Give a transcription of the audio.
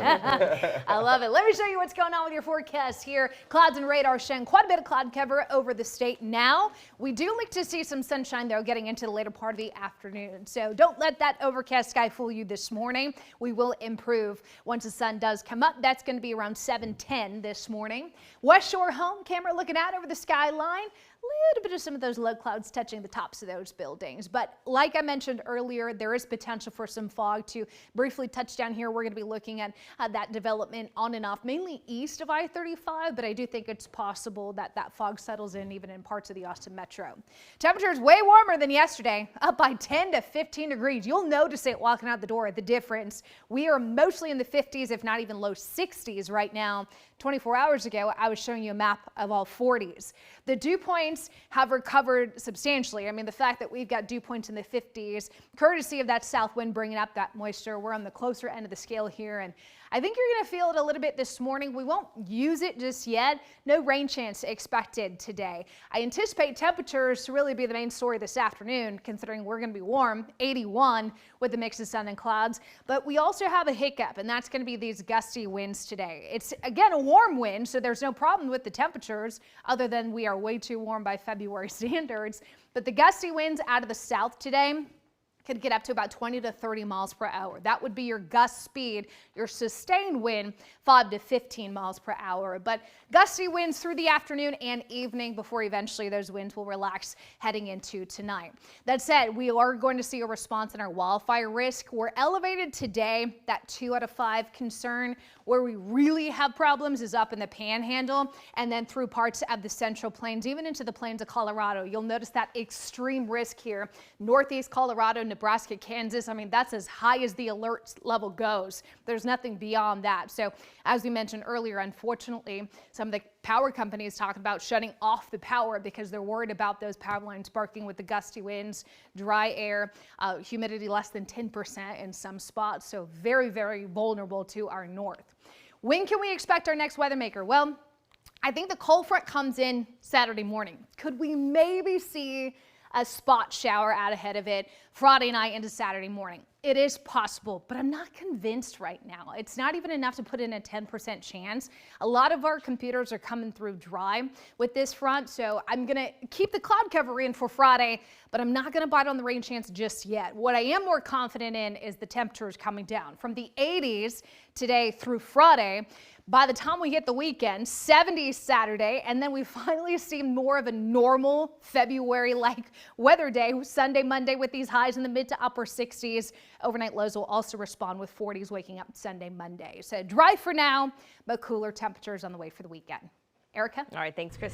I love it. Let me show you what's going on with your forecast here. Clouds and radar showing quite a bit of cloud cover over the state now. We do look to see some sunshine, though, getting into the later part of the afternoon. So don't let that overcast sky fool you this morning. We will improve once the sun does come up. That's going to be around 7:10 this morning. West Shore home camera looking out over the skyline. A little bit of some of those low clouds touching the tops of those buildings. But like I mentioned earlier, there is potential for some fog to briefly touch down here. We're going to be looking at that development on and off, mainly east of I-35, but I do think it's possible that that fog settles in even in parts of the Austin metro. Temperatures way warmer than yesterday, up by 10 to 15 degrees. You'll notice it walking out the door, the difference. We are mostly in the 50s, if not even low 60s right now. 24 hours ago, I was showing you a map of all 40s. The dew points have recovered substantially. I mean, the fact that we've got dew points in the 50s, courtesy of that south wind bringing up that moisture. We're on the closer end of the scale here, and I think you're going to feel it a little bit this morning. We won't use it just yet. No rain chance expected today. I anticipate temperatures to really be the main story this afternoon, considering we're going to be warm, 81 with a mix of sun and clouds. But we also have a hiccup, and that's going to be these gusty winds today. It's, again, a warm wind, so there's no problem with the temperatures, other than we are way too warm by February standards. But the gusty winds out of the south today could get up to about 20 to 30 miles per hour. That would be your gust speed. Your sustained wind, 5 to 15 miles per hour. But gusty winds through the afternoon and evening before eventually those winds will relax heading into tonight. That said, we are going to see a response in our wildfire risk. We're elevated today. That 2 out of 5 concern. Where we really have problems is up in the Panhandle and then through parts of the Central Plains, even into the plains of Colorado. You'll notice that extreme risk here. Northeast Colorado, Nebraska, Kansas. I mean, that's as high as the alert level goes. There's nothing beyond that. So as we mentioned earlier, unfortunately, some of the power companies talking about shutting off the power because they're worried about those power lines sparking with the gusty winds, dry air, humidity less than 10% in some spots. So very, very vulnerable to our north. When can we expect our next weather maker? Well, I think the cold front comes in Saturday morning. Could we maybe see a spot shower out ahead of it Friday night into Saturday morning? It is possible, but I'm not convinced right now. It's not even enough to put in a 10% chance. A lot of our computers are coming through dry with this front, so I'm going to keep the cloud cover in for Friday, but I'm not going to bite on the rain chance just yet. What I am more confident in is the temperatures coming down from the 80s today through Friday. By the time we hit the weekend, 70s Saturday, and then we finally see more of a normal February-like weather day, Sunday, Monday, with these highs in the mid to upper 60s. Overnight lows will also respond with 40s waking up Sunday, Monday. So dry for now, but cooler temperatures on the way for the weekend. Erica? All right, thanks, Kristen.